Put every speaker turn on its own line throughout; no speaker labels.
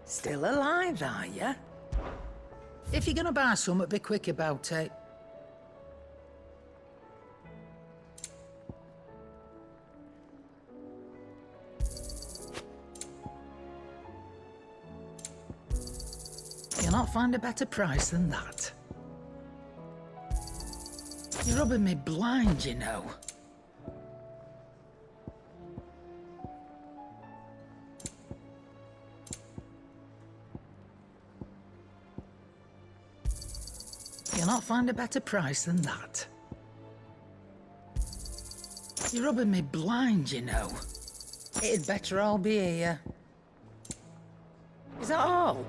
Still alive, are ya?
If you're gonna buy something, be quick about it. You'll not find a better price than that. You're rubbing me blind, you know. You'll not find a better price than that. You're rubbing me blind, you know. It'd better all be here. Is that all?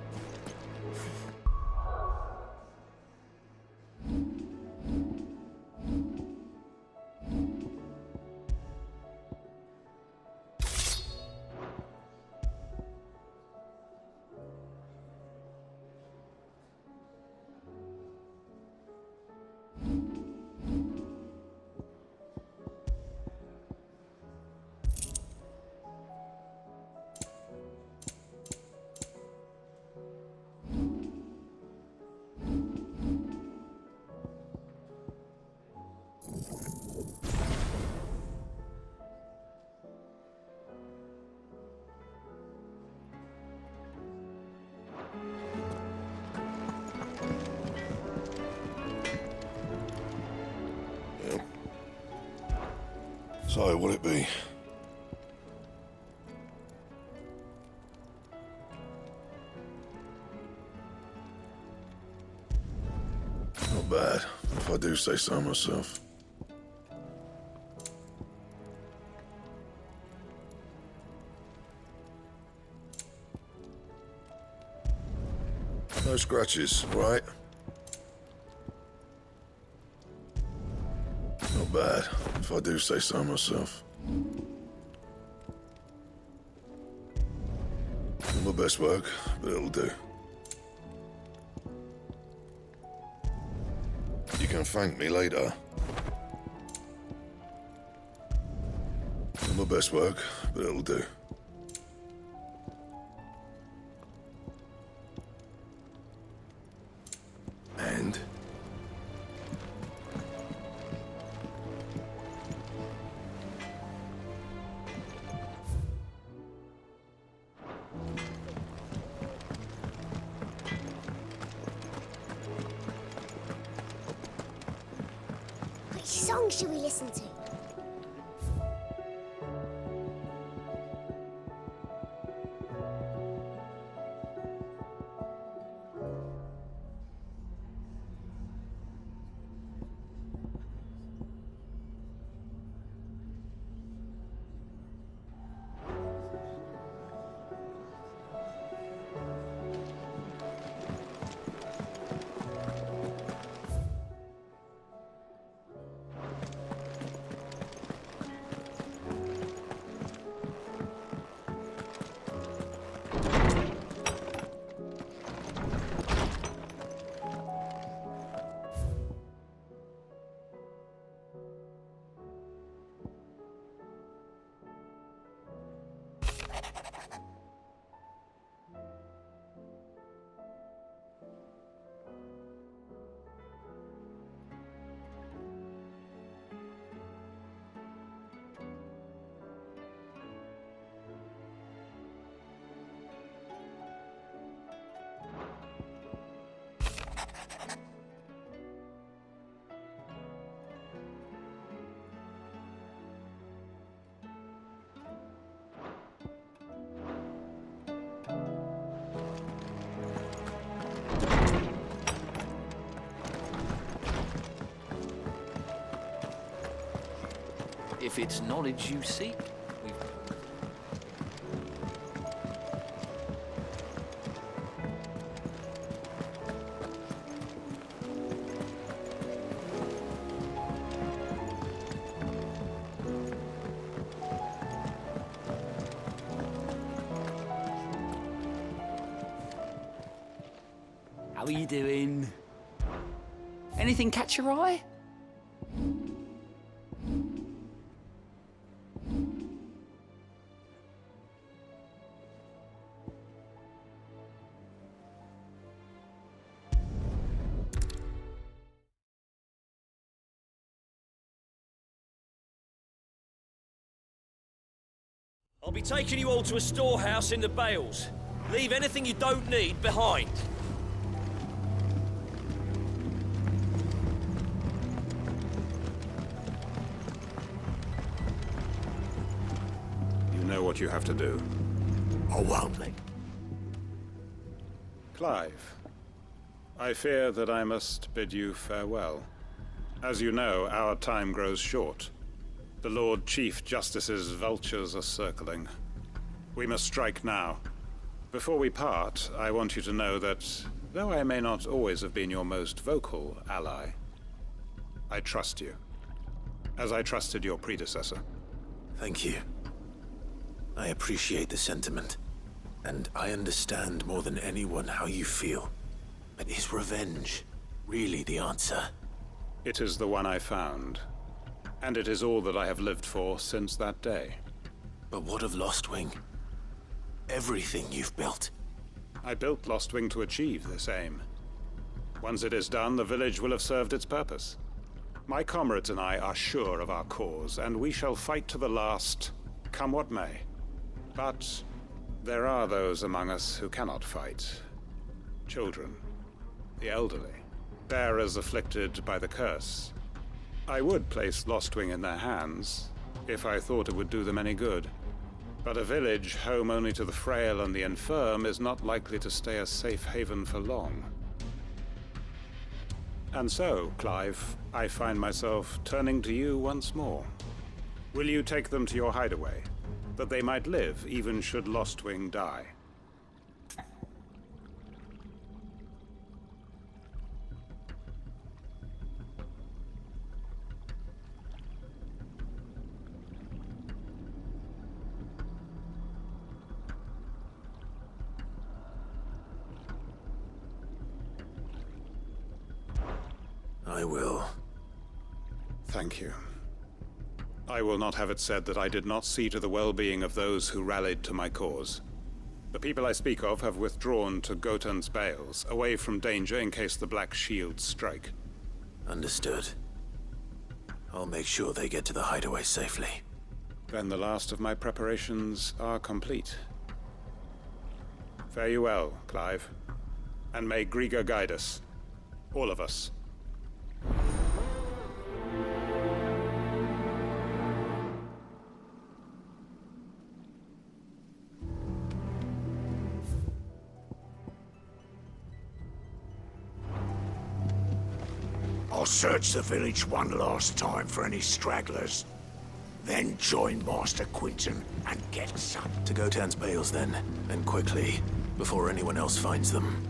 So, what'd it be? Not bad, if I do say so myself. No scratches, right? Not bad, if I do say so myself. Not my best work, but it'll do. You can thank me later. Not my best work, but it'll do. And?
Which song should we listen to?
If it's knowledge you seek, we've... How are you doing? Anything catch your eye?
I'll be taking you all to a storehouse in the Bales. Leave anything you don't need behind.
You know what you have to do.
I won't.
Clive, I fear that I must bid you farewell. As you know, our time grows short. The Lord Chief Justice's vultures are circling. We must strike now. Before we part, I want you to know that, though I may not always have been your most vocal ally, I trust you, as I trusted your predecessor.
Thank you. I appreciate the sentiment, and I understand more than anyone how you feel. But is revenge really the answer?
It is the one I found, and it is all that I have lived for since that day.
But what of Lostwing? Everything you've built.
I built Lostwing to achieve this aim. Once it is done, the village will have served its purpose. My comrades and I are sure of our cause, and we shall fight to the last, come what may. But there are those among us who cannot fight. Children, the elderly, bearers afflicted by the curse. I would place Lostwing in their hands, if I thought it would do them any good. But a village home only to the frail and the infirm is not likely to stay a safe haven for long. And so, Clive, I find myself turning to you once more. Will you take them to your hideaway, that they might live even should Lostwing die?
I will.
Thank you. I will not have it said that I did not see to the well-being of those who rallied to my cause. The people I speak of have withdrawn to Gotan's Bales, away from danger in case the Black Shields strike.
Understood. I'll make sure they get to the hideaway safely.
Then the last of my preparations are complete. Fare you well, Clive. And may Griga guide us. All of us.
I'll search the village one last time for any stragglers. Then join Master Quinton and get some.
To Gotan's Bales then, and quickly, before anyone else finds them.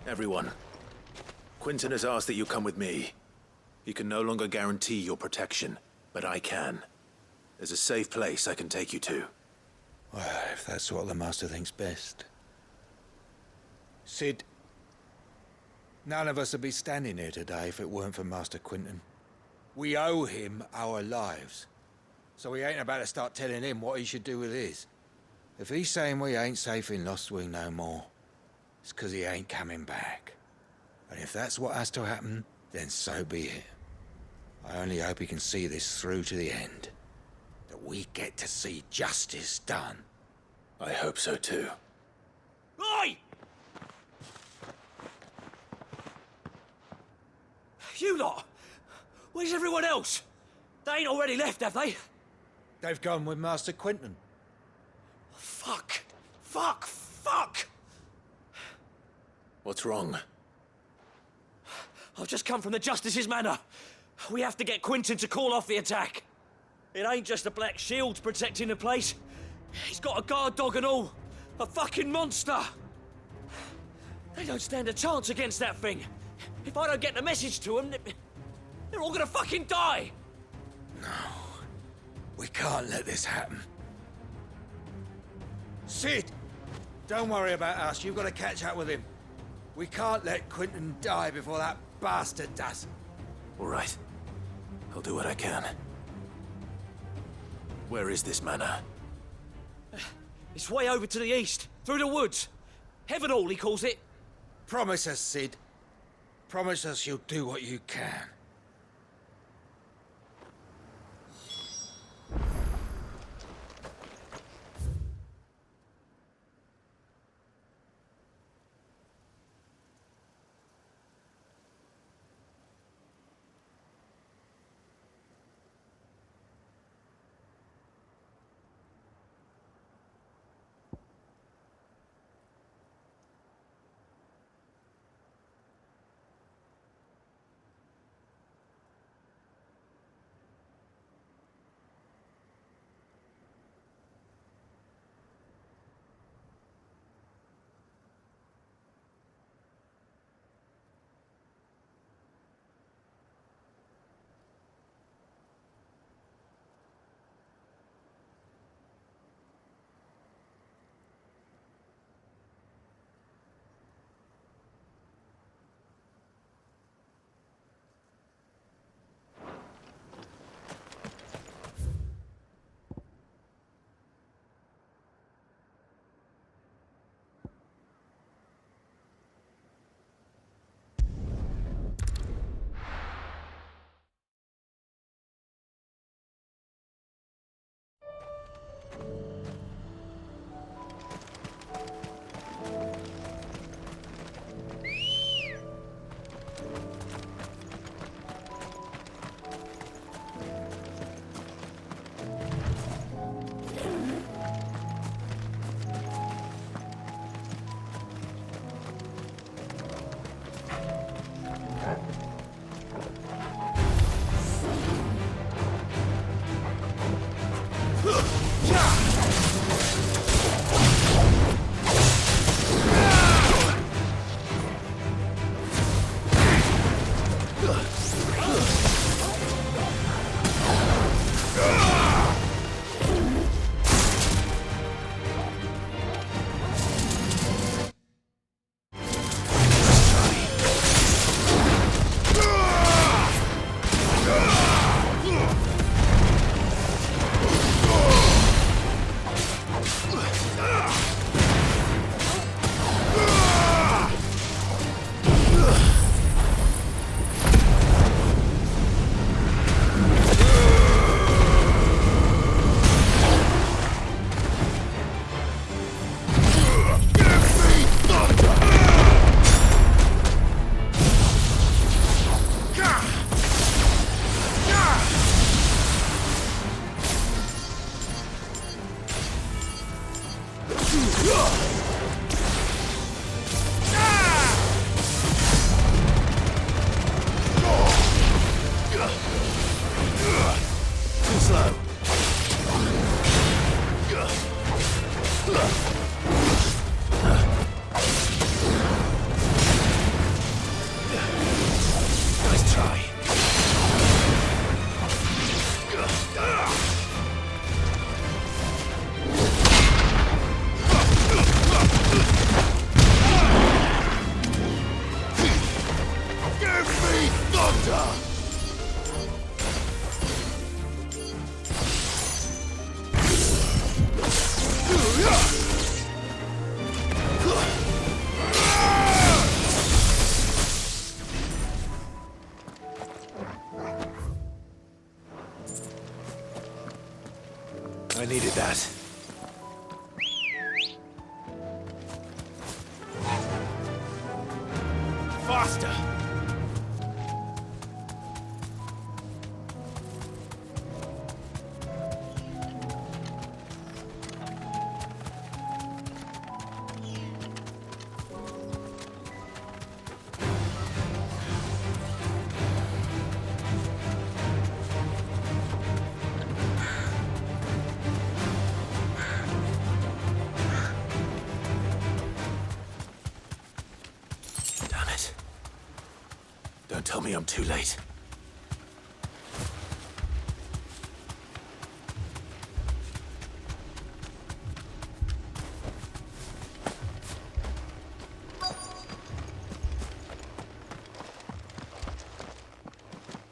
Everyone, Quinton has asked that you come with me. He can no longer guarantee your protection, but I can. There's a safe place I can take you to.
Well, if that's what the Master thinks best. Sid, none of us would be standing here today if it weren't for Master Quinton. We owe him our lives. So we ain't about to start telling him what he should do with his. If he's saying we ain't safe in Lostwing no more, it's 'cause he ain't coming back. And if that's what has to happen, then so be it. I only hope he can see this through to the end. That we get to see justice done.
I hope so too.
Oi! You lot! Where's everyone else? They ain't already left, have they?
They've gone with Master Quinton.
Fuck! Fuck! Fuck!
What's wrong?
I've just come from the Justice's manor. We have to get Quinton to call off the attack. It ain't just the Black Shields protecting the place. He's got a guard dog and all. A fucking monster. They don't stand a chance against that thing. If I don't get the message to them, they're all gonna fucking die.
No. We can't let this happen. Sid! Don't worry about us. You've got to catch up with him. We can't let Quinton die before that bastard does.
All right. I'll do what I can. Where is this manor?
It's way over to the east, through the woods. Heaven Hall, he calls it.
Promise us, Sid. Promise us you'll do what you can.
I needed that. Faster! Damn it. Don't tell me I'm too late.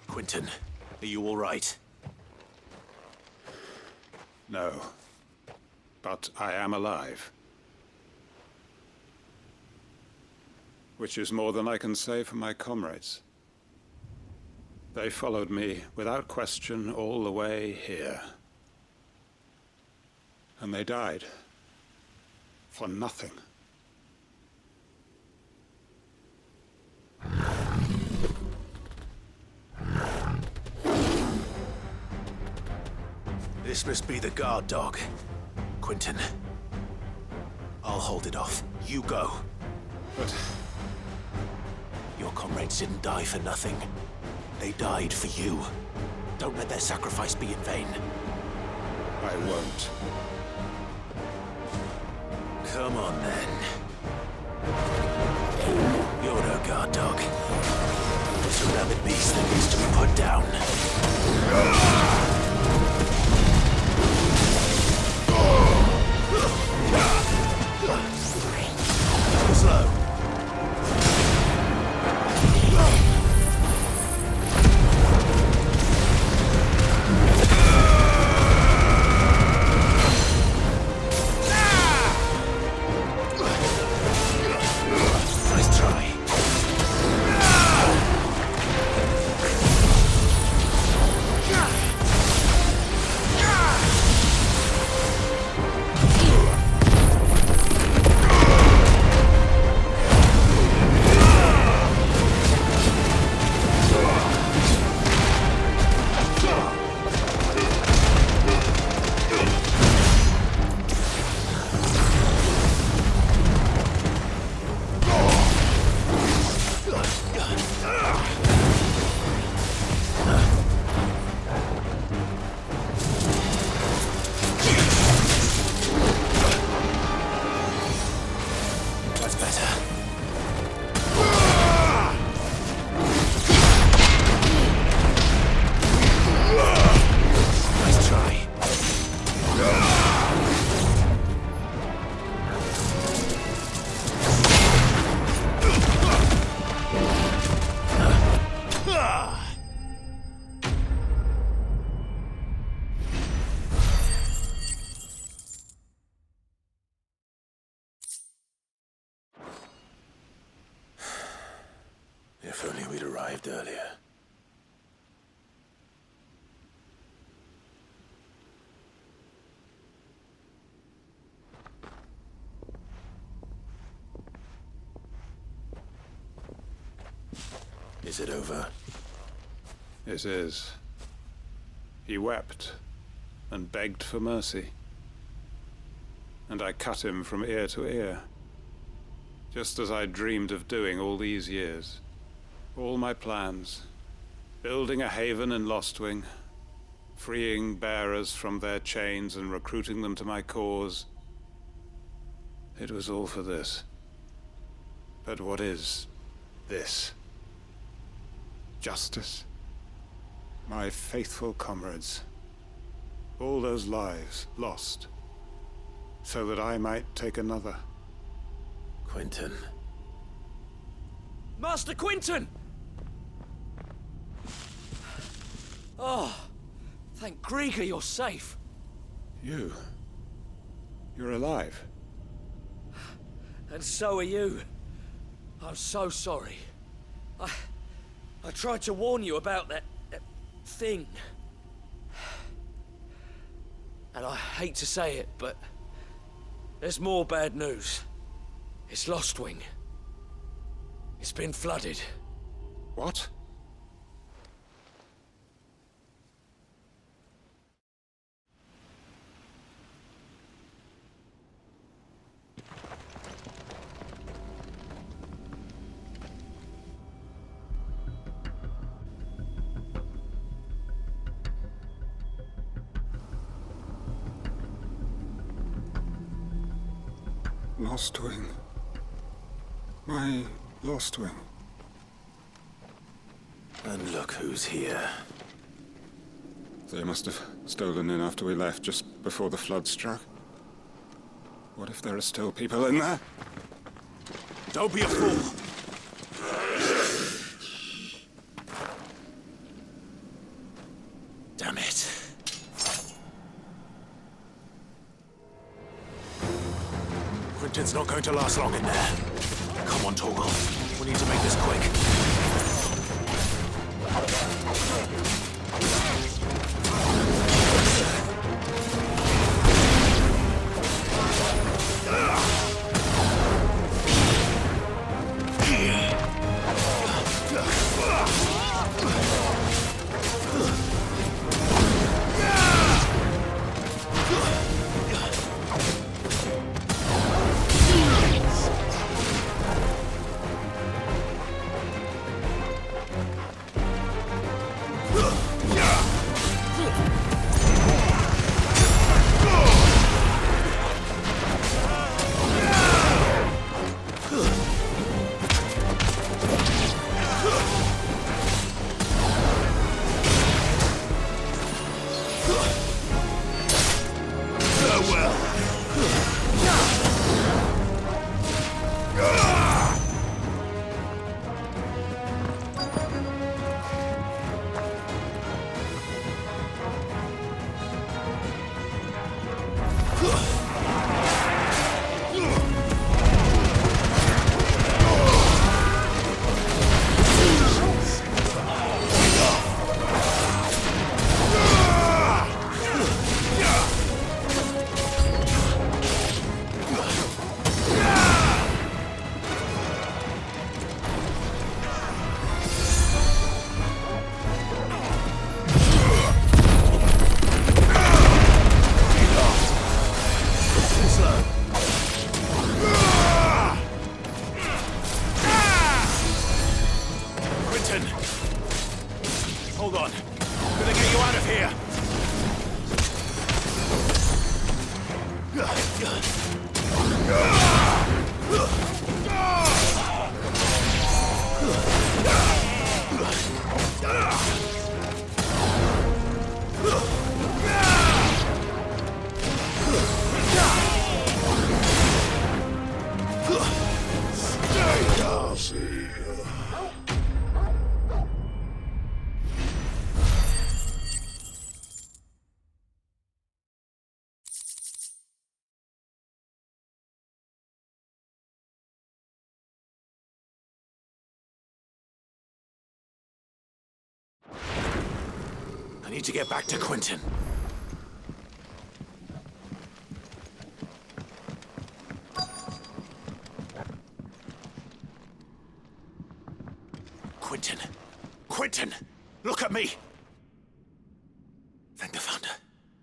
Quentin, are you all right?
No. But I am alive. Which is more than I can say for my comrades. They followed me without question all the way here. And they died. For nothing.
This must be the guard dog. Quentin. I'll hold it off. You go.
But
Your comrades didn't die for nothing. They died for you. Don't let their sacrifice be in vain.
I won't.
Come on, then. You're no guard dog. It's a rabid beast that needs to be put down. Slow. Nice try. That's better. Nice try. If only we'd arrived earlier. Is it over?
It is. He wept and begged for mercy. And I cut him from ear to ear. Just as I dreamed of doing all these years. All my plans. Building a haven in Lostwing. Freeing bearers from their chains and recruiting them to my cause. It was all for this. But what is this? Justice? My faithful comrades. All those lives lost. So that I might take another.
Quentin.
Master Quinton! Oh, thank Grieger you're safe.
You're alive.
And so are you. I'm so sorry. I tried to warn you about that thing. And I hate to say it, but there's more bad news. It's Lost Wing. It's been flooded.
What? Lost Wing. My Lost Wing.
And look who's here.
They must have stolen in after we left, just before the flood struck. What if there are still people in there?
Don't be a fool! Damn it. Quentin's not going to last long in there. Come on, Torgal. We need to make this quick. Hold on. Gonna get you out of here. I need to get back to Quentin. Quentin! Quentin! Look at me! Thank the Founder.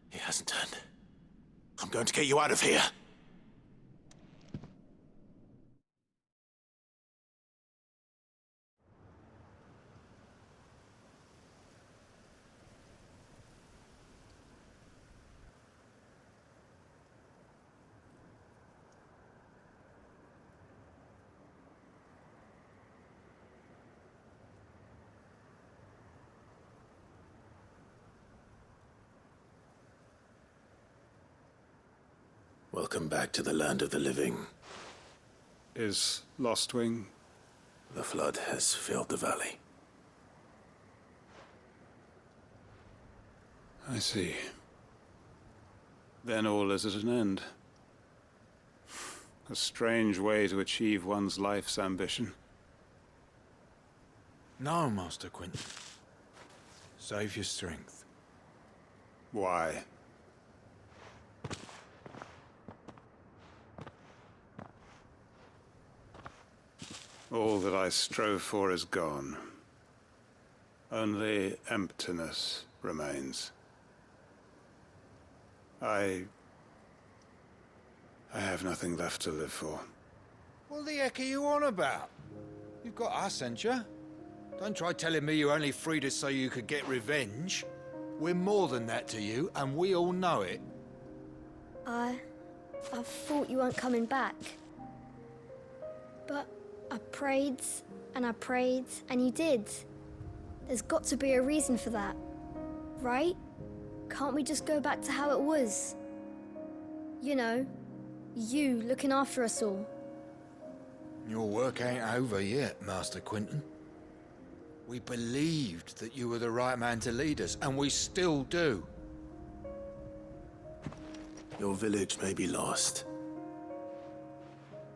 He hasn't turned. I'm going to get you out of here. Welcome back to the land of the living.
Is Lost Wing?
The flood has filled the valley.
I see. Then all is at an end. A strange way to achieve one's life's ambition.
No, Master Quentin. Save your strength.
Why? All that I strove for is gone. Only emptiness remains. I have nothing left to live for.
What the heck are you on about? You've got us, ain't you? Don't try telling me you only freed us so you could get revenge. We're more than that to you, and we all know it.
I thought you weren't coming back. But I prayed, and you did. There's got to be a reason for that, right? Can't we just go back to how it was? You know, you looking after us all.
Your work ain't over yet, Master Quinton. We believed that you were the right man to lead us, and we still do.
Your village may be lost,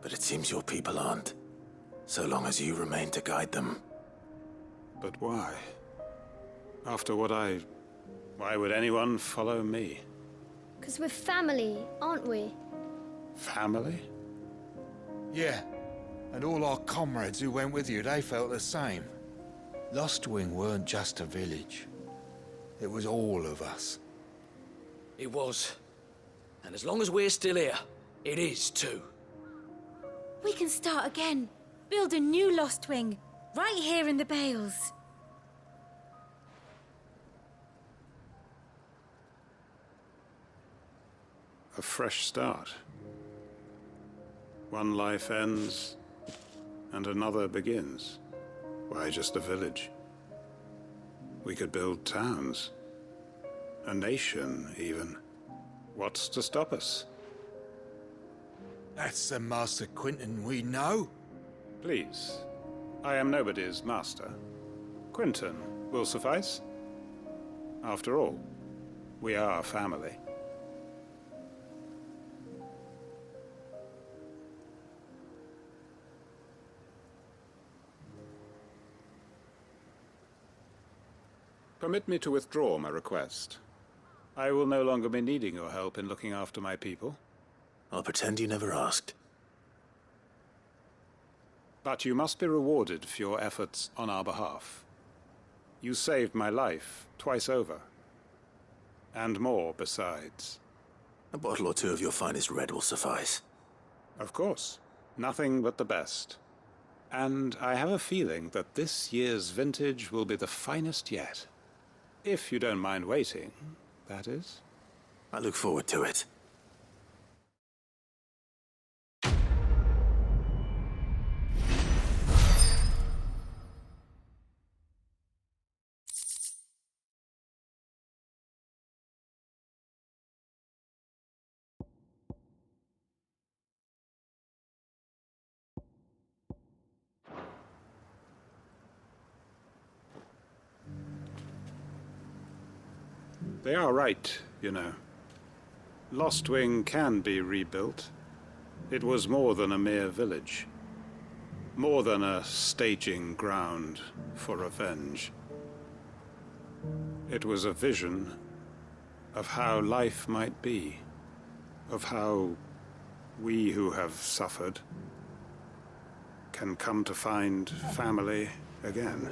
but it seems your people aren't, so long as you remain to guide them.
But why? After what why would anyone follow me?
'Cause we're family, aren't we?
Family?
Yeah, and all our comrades who went with you, they felt the same. Lostwing weren't just a village. It was all of us.
It was. And as long as we're still here, it is too.
We can start again. Build a new Lost Wing, right here in the Bales.
A fresh start. One life ends, and another begins. Why just a village? We could build towns. A nation, even. What's to stop us?
That's the Master Quinton we know.
Please. I am nobody's master. Quinton will suffice. After all, we are family. Permit me to withdraw my request. I will no longer be needing your help in looking after my people.
I'll pretend you never asked.
But you must be rewarded for your efforts on our behalf. You saved my life twice over. And more besides.
A bottle or two of your finest red will suffice.
Of course. Nothing but the best. And I have a feeling that this year's vintage will be the finest yet. If you don't mind waiting, that is.
I look forward to it.
They are right, you know. Lostwing can be rebuilt. It was more than a mere village. More than a staging ground for revenge. It was a vision of how life might be. Of how we who have suffered can come to find family again.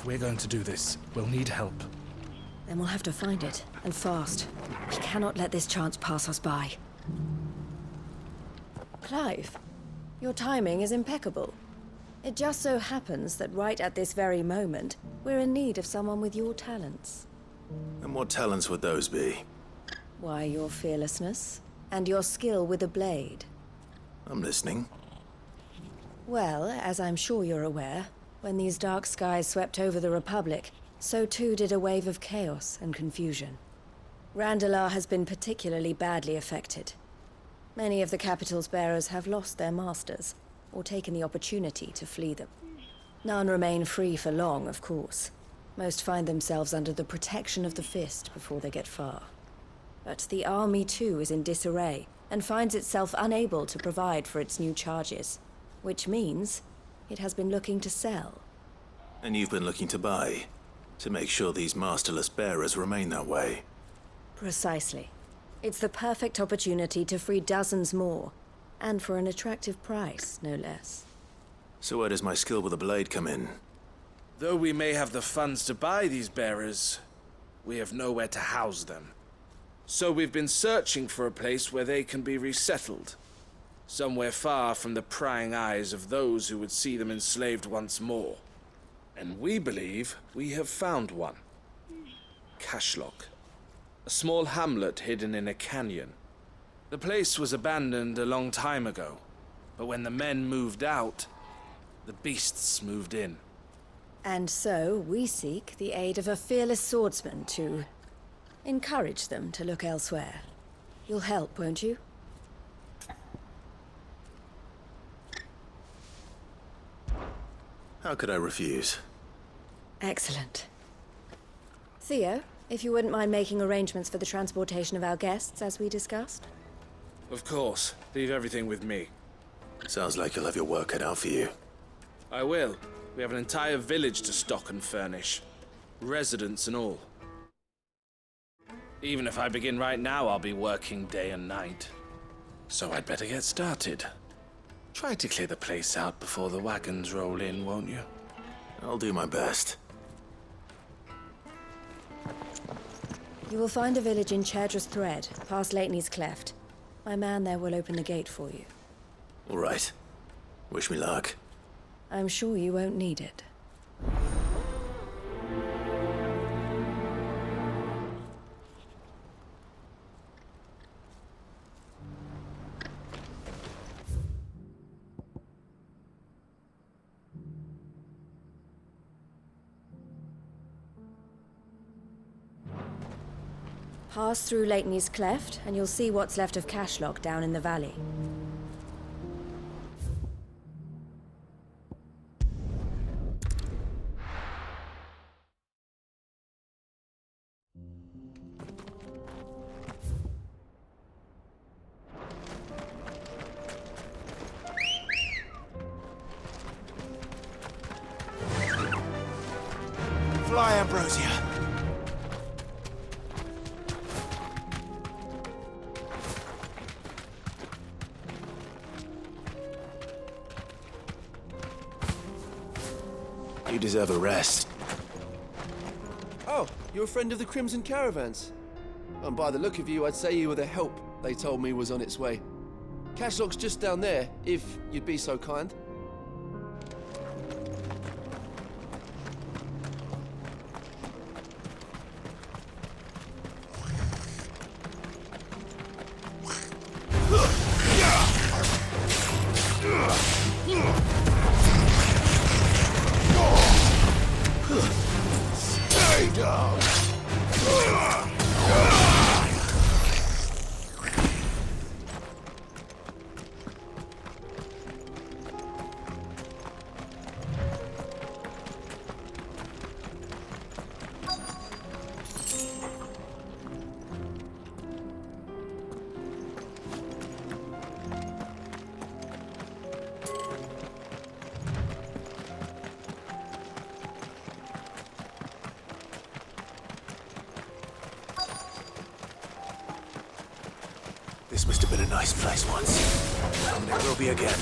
If we're going to do this, we'll need help.
Then we'll have to find it, and fast. We cannot let this chance pass us by. Clive, your timing is impeccable. It just so happens that right at this very moment, we're in need of someone with your talents.
And what talents would those be?
Why, your fearlessness, and your skill with a blade.
I'm listening.
Well, as I'm sure you're aware, when these dark skies swept over the Republic, so too did a wave of chaos and confusion. Randalar has been particularly badly affected. Many of the capital's bearers have lost their masters, or taken the opportunity to flee them. None remain free for long, of course. Most find themselves under the protection of the Fist before they get far. But the army too is in disarray, and finds itself unable to provide for its new charges. Which means it has been looking to sell.
And you've been looking to buy, to make sure these masterless bearers remain that way.
Precisely. It's the perfect opportunity to free dozens more, and for an attractive price, no less.
So where does my skill with a blade come in?
Though we may have the funds to buy these bearers, we have nowhere to house them. So we've been searching for a place where they can be resettled. Somewhere far from the prying eyes of those who would see them enslaved once more. And we believe we have found one. Cashlock. A small hamlet hidden in a canyon. The place was abandoned a long time ago, but when the men moved out, the beasts moved in.
And so we seek the aid of a fearless swordsman to encourage them to look elsewhere. You'll help, won't you?
How could I refuse?
Excellent. Theo, if you wouldn't mind making arrangements for the transportation of our guests, as we discussed?
Of course. Leave everything with me.
Sounds like you'll have your work cut out for you.
I will. We have an entire village to stock and furnish. Residents and all. Even if I begin right now, I'll be working day and night. So I'd better get started. Try to clear the place out before the wagons roll in, won't you?
I'll do my best.
You will find a village in Chadra's Thread, past Lateney's Cleft. My man there will open the gate for you.
All right. Wish me luck.
I'm sure you won't need it. Pass through Lateney's Cleft, and you'll see what's left of Cashlock down in the valley.
Fly, Ambrosia.
You deserve a rest.
Oh, you're a friend of the Crimson Caravans. And by the look of you, I'd say you were the help they told me was on its way. Cashlock's just down there, if you'd be so kind.
Stay down.
This must have been a nice place once. And it will be again.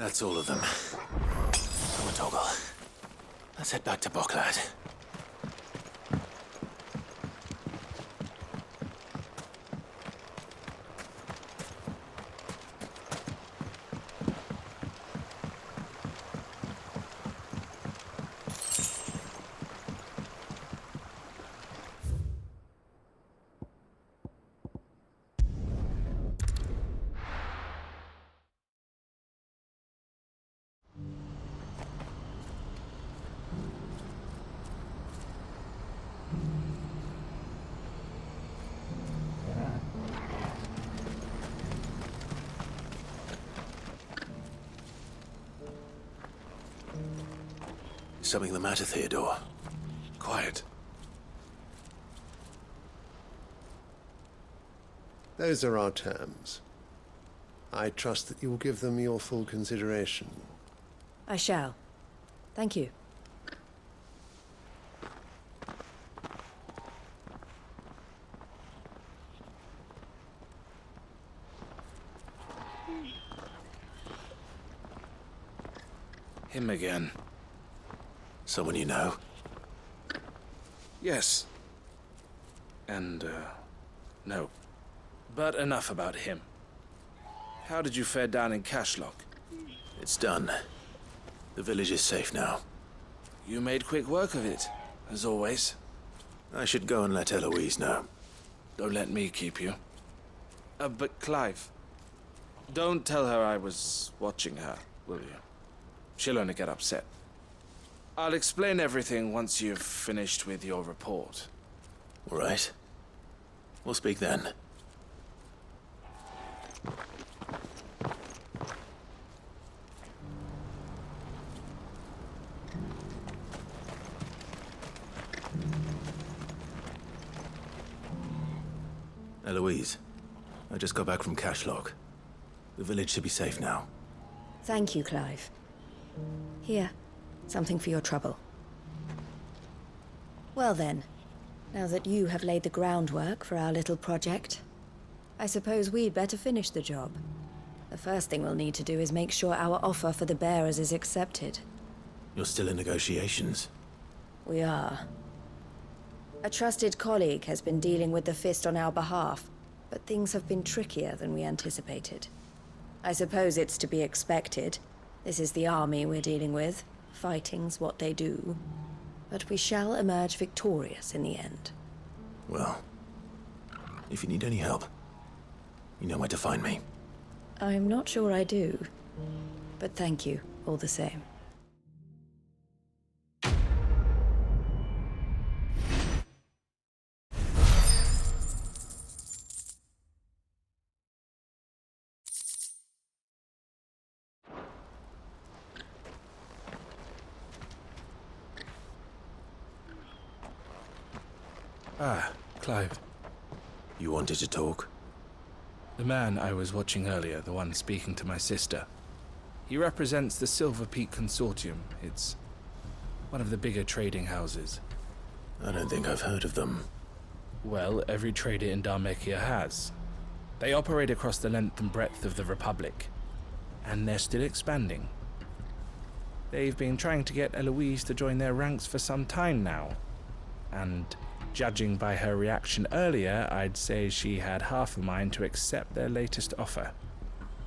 That's all of them. Come on, Toggle. Let's head back to Boklad. Is something the matter, Theodore? Quiet.
Those are our terms. I trust that you will give them your full consideration.
I shall. Thank you.
Him again.
Someone you know?
Yes. And, no. But enough about him. How did you fare down in Cashlock?
It's done. The village is safe now.
You made quick work of it, as always.
I should go and let Eloise know.
Don't let me keep you. But Clive, don't tell her I was watching her, will you? She'll only get upset. I'll explain everything once you've finished with your report.
All right. We'll speak then. Eloise, I just got back from Cashlock. The village should be safe now.
Thank you, Clive. Here, something for your trouble. Well then, now that you have laid the groundwork for our little project, I suppose we'd better finish the job. The first thing we'll need to do is make sure our offer for the bearers is accepted.
You're still in negotiations?
We are. A trusted colleague has been dealing with the Fist on our behalf, but things have been trickier than we anticipated. I suppose it's to be expected. This is the army we're dealing with. Fighting's what they do. But we shall emerge victorious in the end.
Well, if you need any help, you know where to find me.
I'm not sure I do. But thank you, all the same.
Ah, Clive.
You wanted to talk?
The man I was watching earlier, the one speaking to my sister. He represents the Silver Peak Consortium. It's one of the bigger trading houses.
I don't think I've heard of them.
Well, every trader in Dharmekia has. They operate across the length and breadth of the Republic. And they're still expanding. They've been trying to get Eloise to join their ranks for some time now. And judging by her reaction earlier, I'd say she had half a mind to accept their latest offer.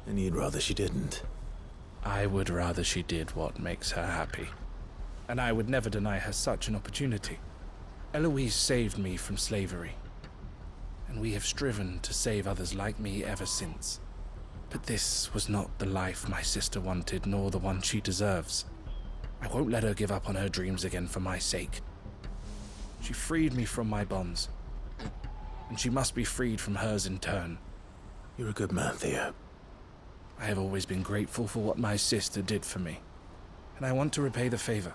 And you'd rather she didn't?
I would rather she did what makes her happy. And I would never deny her such an opportunity. Eloise saved me from slavery. And we have striven to save others like me ever since. But this was not the life my sister wanted, nor the one she deserves. I won't let her give up on her dreams again for my sake. She freed me from my bonds, and she must be freed from hers in turn.
You're a good man, Theo.
I have always been grateful for what my sister did for me, and I want to repay the favor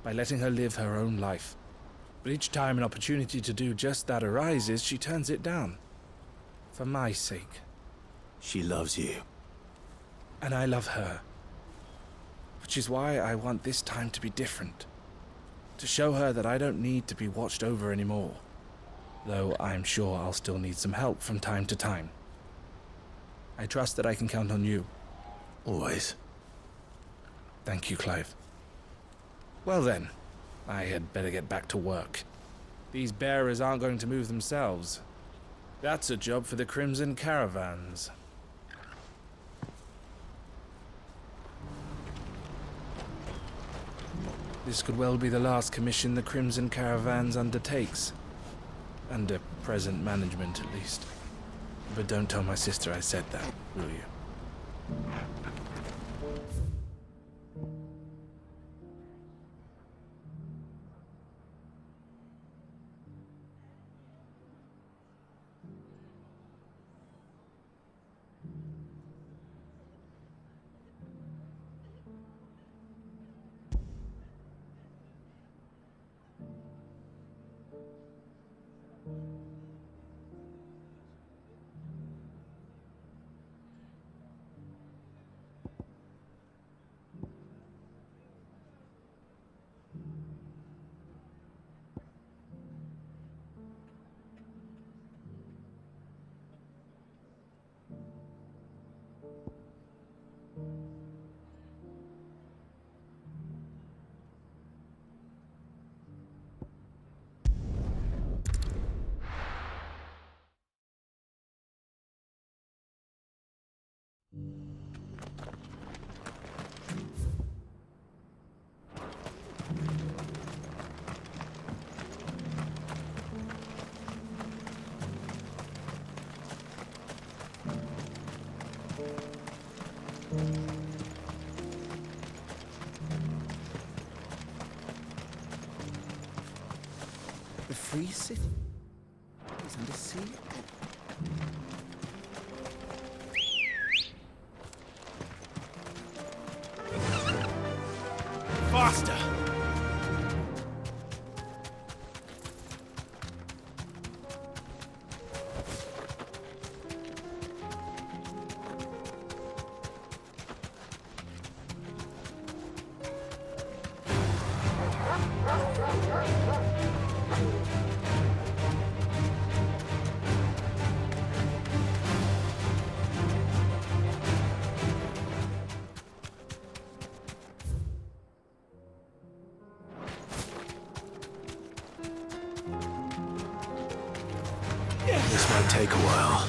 by letting her live her own life. But each time an opportunity to do just that arises, she turns it down. For my sake.
She loves you.
And I love her. Which is why I want this time to be different. To show her that I don't need to be watched over anymore. Though I'm sure I'll still need some help from time to time. I trust that I can count on you.
Always.
Thank you, Clive. Well then, I had better get back to work. These bearers aren't going to move themselves. That's a job for the Crimson Caravans. This could well be the last commission the Crimson Caravans undertakes. Under present management, at least. But don't tell my sister I said that, will you?
The Free City is under sea.
Faster!
This might take a while.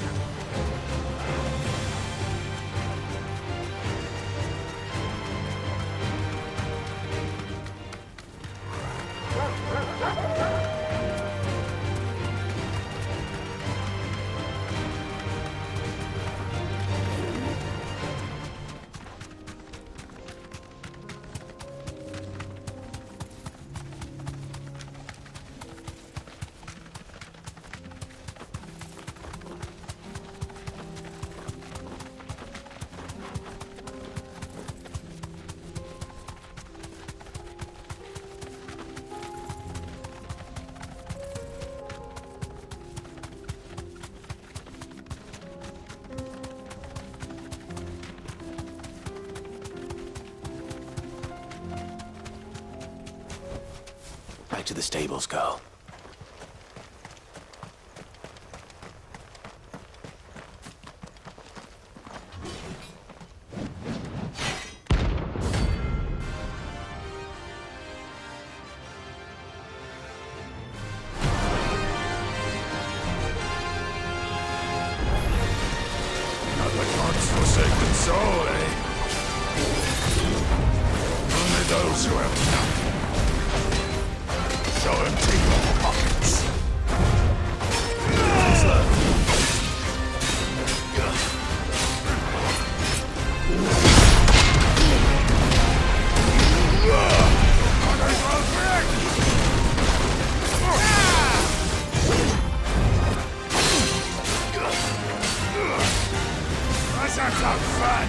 Back to the stables, girl.
Not the gods forsaken soul, eh? Only those who have nothing. Shall empty your pockets. That's not fun!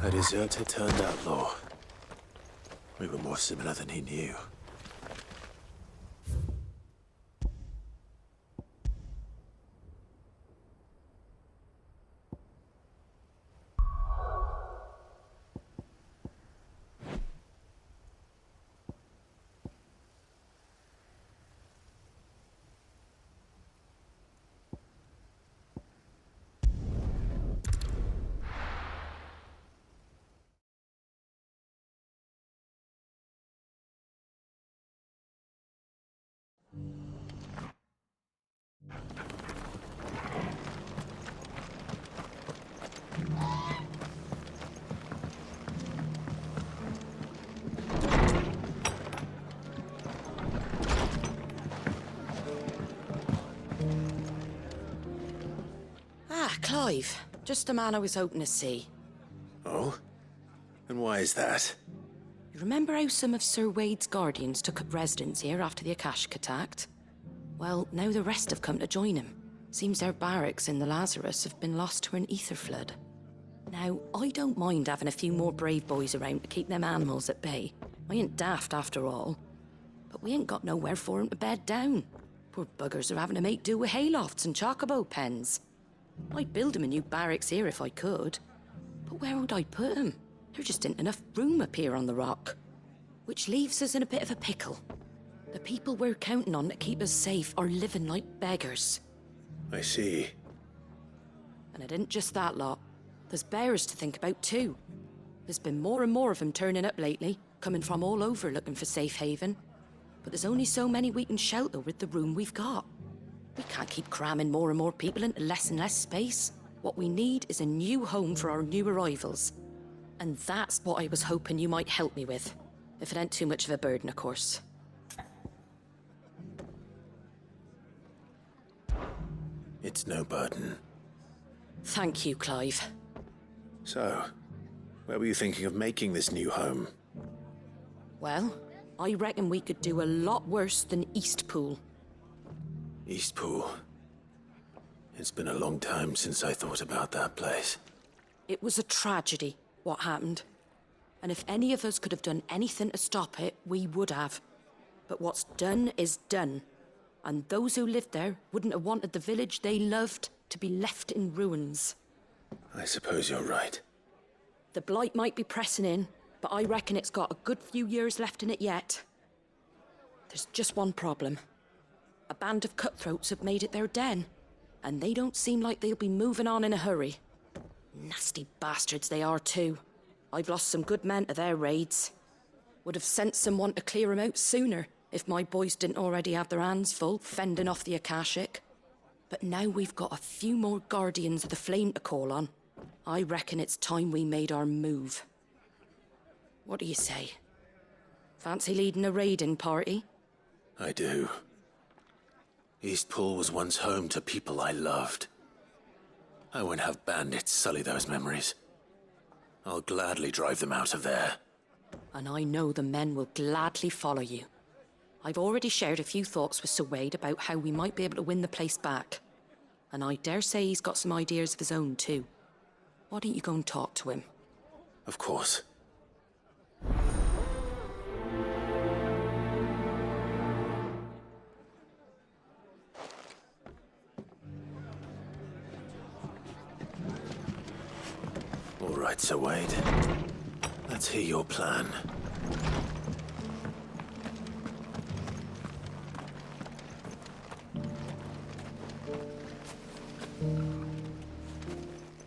A deserter turned outlaw. We were more similar than he knew.
Clive, just the man I was hoping to see.
Oh? And why is that?
You remember how some of Sir Wade's guardians took up residence here after the Akashic attacked? Well, now the rest have come to join him. Seems their barracks in the Lazarus have been lost to an ether flood. Now, I don't mind having a few more brave boys around to keep them animals at bay. I ain't daft after all. But we ain't got nowhere for 'em to bed down. Poor buggers are having to make do with haylofts and chocobo pens. I'd build 'em a new barracks here if I could. But where would I put 'em? There just ain't enough room up here on the rock. Which leaves us in a bit of a pickle. The people we're counting on to keep us safe are living like beggars.
I see.
And it isn't just that lot. There's bears to think about too. There's been more and more of them turning up lately, coming from all over looking for safe haven. But there's only so many we can shelter with the room we've got. We can't keep cramming more and more people into less and less space. What we need is a new home for our new arrivals. And that's what I was hoping you might help me with. If it ain't too much of a burden, of course.
It's no burden.
Thank you, Clive.
So, where were you thinking of making this new home?
Well, I reckon we could do a lot worse than Eastpool.
Eastpool. It's been a long time since I thought about that place.
It was a tragedy, what happened. And if any of us could have done anything to stop it, we would have. But what's done is done. And those who lived there wouldn't have wanted the village they loved to be left in ruins.
I suppose you're right.
The blight might be pressing in, but I reckon it's got a good few years left in it yet. There's just one problem. A band of cutthroats have made it their den, and they don't seem like they'll be moving on in a hurry. Nasty bastards they are too. I've lost some good men to their raids. Would have sent someone to clear 'em out sooner if my boys didn't already have their hands full fending off the Akashic. But now we've got a few more guardians of the flame to call on. I reckon it's time we made our move. What do you say? Fancy leading a raiding party?
I do. Eastpool was once home to people I loved. I won't have bandits sully those memories. I'll gladly drive them out of there.
And I know the men will gladly follow you. I've already shared a few thoughts with Sir Wade about how we might be able to win the place back. And I dare say he's got some ideas of his own too. Why don't you go and talk to him?
Of course. All right, Sir Wade. Let's hear your plan.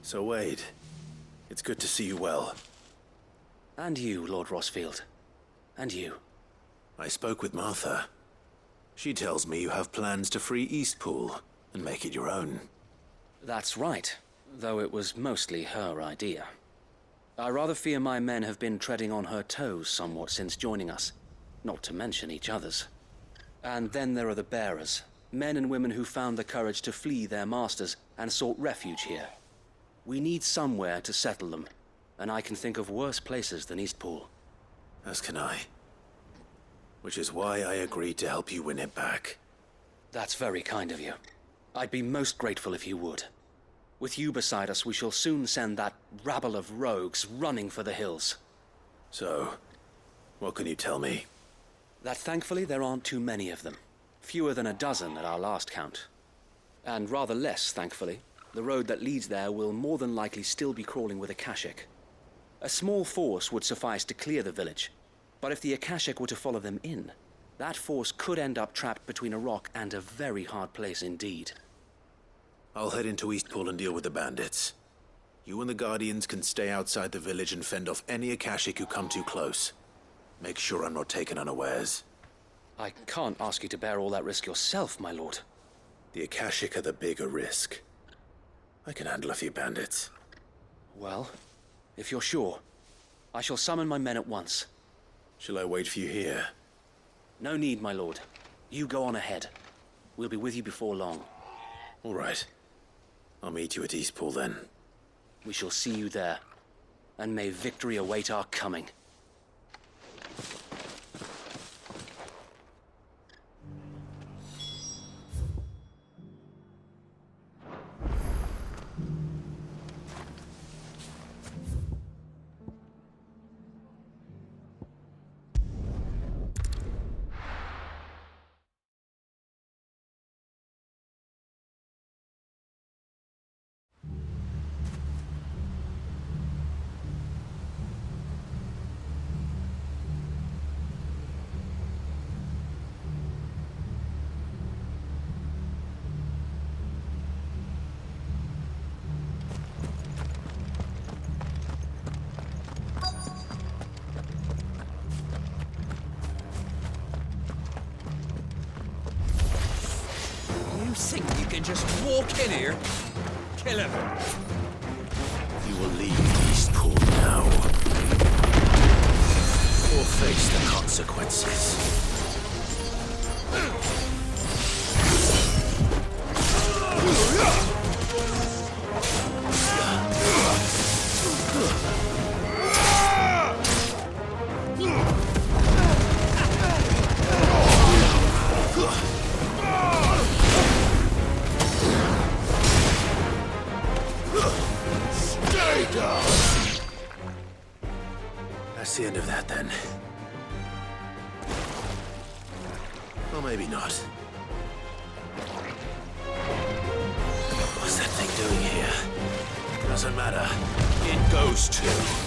Sir Wade, it's good to see you well.
And you, Lord Rossfield. And you.
I spoke with Martha. She tells me you have plans to free Eastpool and make it your own.
That's right, though it was mostly her idea. I rather fear my men have been treading on her toes somewhat since joining us, not to mention each other's. And then there are the bearers, men and women who found the courage to flee their masters and sought refuge here. We need somewhere to settle them, and I can think of worse places than Eastpool.
As can I. Which is why I agreed to help you win it back.
That's very kind of you. I'd be most grateful if you would. With you beside us, we shall soon send that rabble of rogues running for the hills.
So, what can you tell me?
That thankfully there aren't too many of them. Fewer than a dozen at our last count. And rather less, thankfully. The road that leads there will more than likely still be crawling with Akashic. A small force would suffice to clear the village, but if the Akashic were to follow them in, that force could end up trapped between a rock and a very hard place indeed.
I'll head into Eastpool and deal with the bandits. You and the Guardians can stay outside the village and fend off any Akashic who come too close. Make sure I'm not taken unawares.
I can't ask you to bear all that risk yourself, my lord.
The Akashic are the bigger risk. I can handle a few bandits.
Well, if you're sure, I shall summon my men at once.
Shall I wait for you here?
No need, my lord. You go on ahead. We'll be with you before long.
All right. I'll meet you at Eastpool then.
We shall see you there. And may victory await our coming.
Think you can just walk in here, kill him?
You will leave Eastpool now, or face the consequences. That's the end of that, then. Or maybe not. What's that thing doing here? Doesn't matter. It goes to...